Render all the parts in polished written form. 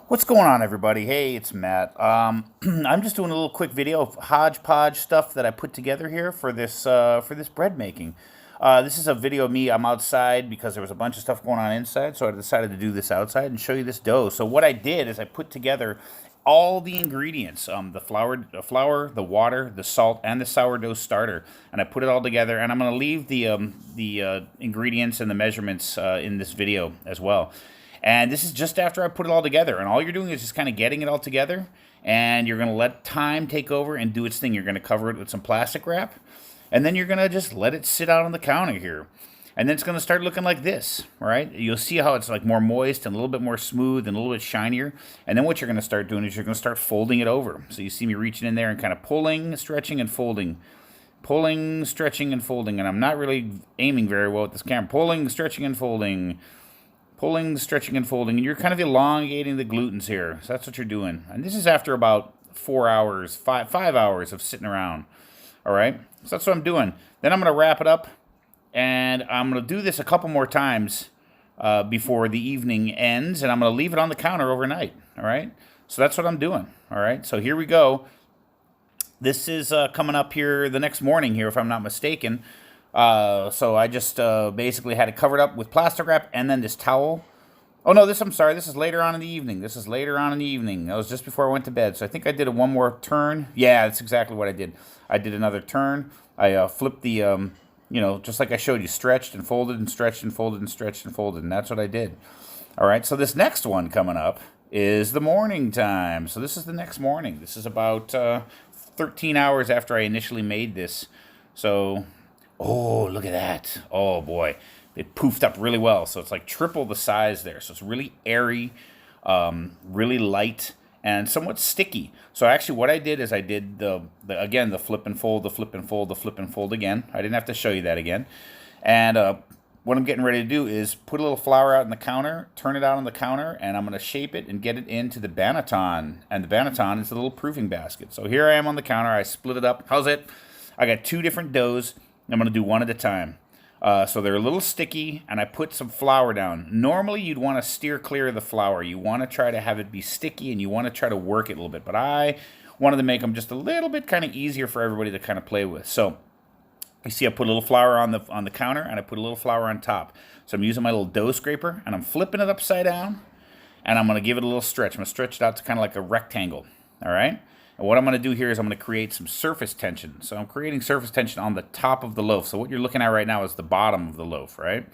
What's going on, everybody? Hey, it's Matt. I'm just doing a little quick video of hodgepodge stuff that I put together here for this bread making. This is a video of me. I'm outside because there was a bunch of stuff going on inside, so I decided to do this outside and show you this dough. So what I did is I put together all the ingredients: the flour, the water, the salt, and the sourdough starter, and I put it all together. And I'm going to leave the ingredients and the measurements in this video as well. And this is just after I put it all together. And all you're doing is just kind of getting it all together. And you're going to let time take over and do its thing. You're going to cover it with some plastic wrap. And then you're going to just let it sit out on the counter here. And then it's going to start looking like this, all right? You'll see how it's like more moist and a little bit more smooth and a little bit shinier. And then what you're going to start doing is you're going to start folding it over. So you see me reaching in there and kind of pulling, stretching, and folding. Pulling, stretching, and folding. And I'm not really aiming very well with this camera. Pulling, stretching, and folding. Pulling, stretching, and folding, and you're kind of elongating the glutens here. So that's what you're doing. And this is after about 4 hours, five hours of sitting around. All right? So that's what I'm doing. Then I'm going to wrap it up, and I'm going to do this a couple more times before the evening ends, and I'm going to leave it on the counter overnight. All right? So that's what I'm doing. All right? So here we go. This is coming up here the next morning here, if I'm not mistaken. So I just basically had it covered up with plastic wrap and then this towel. Oh no, I'm sorry, this is later on in the evening. This is later on in the evening. That was just before I went to bed. So I think I did one more turn. Yeah, that's exactly what I did. I did another turn. I flipped the, just like I showed you, stretched and folded and stretched and folded and stretched and folded. And that's what I did. All right, so this next one coming up is the morning time. So this is the next morning. This is about 13 hours after I initially made this. So... oh, look at that. Oh, boy. It poofed up really well. So it's like triple the size there. So it's really airy, really light, and somewhat sticky. So actually what I did is I did, again, the flip and fold, the flip and fold, the flip and fold again. I didn't have to show you that again. And what I'm getting ready to do is put a little flour out on the counter, turn it out on the counter, and I'm going to shape it and get it into the banneton. And the banneton is the little proofing basket. So here I am on the counter. I split it up. How's it? I got two different doughs. I'm going to do one at a time. So they're a little sticky, and I put some flour down. Normally, you'd want to steer clear of the flour. You want to try to have it be sticky, and you want to try to work it a little bit. But I wanted to make them just a little bit kind of easier for everybody to kind of play with. So you see I put a little flour on the counter, and I put a little flour on top. So I'm using my little dough scraper, and I'm flipping it upside down, and I'm going to give it a little stretch. I'm going to stretch it out to kind of like a rectangle, all right? And what I'm going to do here is I'm going to create some surface tension. So I'm creating surface tension on the top of the loaf. So what you're looking at right now is the bottom of the loaf, right?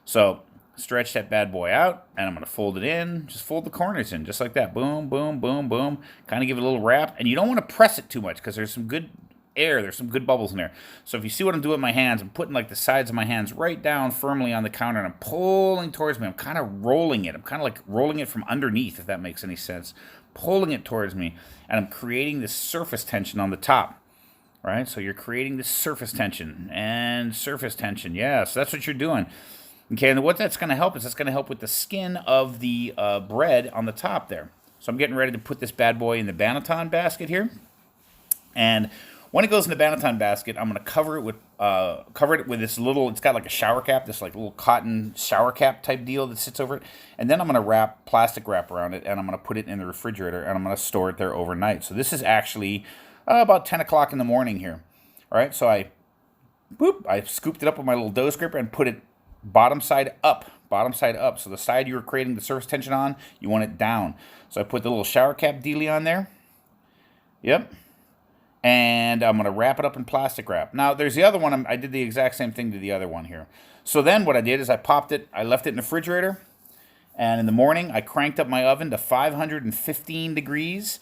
So stretch that bad boy out, and I'm going to fold it in. Just fold the corners in, just like that. Boom, boom, boom, boom. Kind of give it a little wrap. And you don't want to press it too much because there's some good air. There's some good bubbles in there. So if you see what I'm doing with my hands, I'm putting like the sides of my hands right down firmly on the counter, and I'm pulling towards me. I'm kind of rolling it. I'm kind of like rolling it from underneath, if that makes any sense. Pulling it towards me, and I'm creating this surface tension on the top, right? So you're creating this surface tension and surface tension. Yeah, so that's what you're doing. Okay, and what that's going to help is that's going to help with the skin of the bread on the top there. So I'm getting ready to put this bad boy in the banneton basket here, and when it goes in the banneton basket, I'm going to cover it with this little, it's got like a shower cap, this like little cotton shower cap type deal that sits over it. And then I'm going to wrap plastic wrap around it, and I'm going to put it in the refrigerator, and I'm going to store it there overnight. So this is actually about 10 o'clock in the morning here. All right, so I scooped it up with my little dough scraper and put it bottom side up. So the side you were creating the surface tension on, you want it down. So I put the little shower cap dealie on there. Yep. And I'm going to wrap it up in plastic wrap. Now, there's the other one. I did the exact same thing to the other one here. So then what I did is I popped it. I left it in the refrigerator. And in the morning, I cranked up my oven to 515 degrees.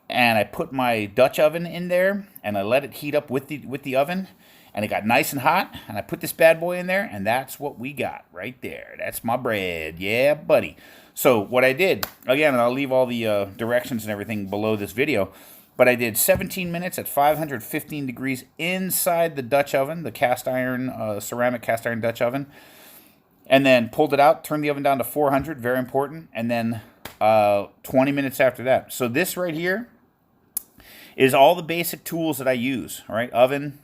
And I put my Dutch oven in there. And I let it heat up with the oven. And it got nice and hot. And I put this bad boy in there. And that's what we got right there. That's my bread. Yeah, buddy. So what I did, again, and I'll leave all the directions and everything below this video. But I did 17 minutes at 515 degrees inside the Dutch oven, the cast iron, ceramic cast iron Dutch oven. And then pulled it out, turned the oven down to 400, very important. And then 20 minutes after that. So this right here is all the basic tools that I use. All right, oven,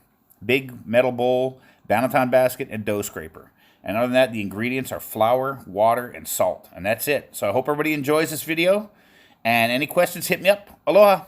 big metal bowl, banneton basket, and dough scraper. And other than that, the ingredients are flour, water, and salt. And that's it. So I hope everybody enjoys this video. And any questions, hit me up. Aloha.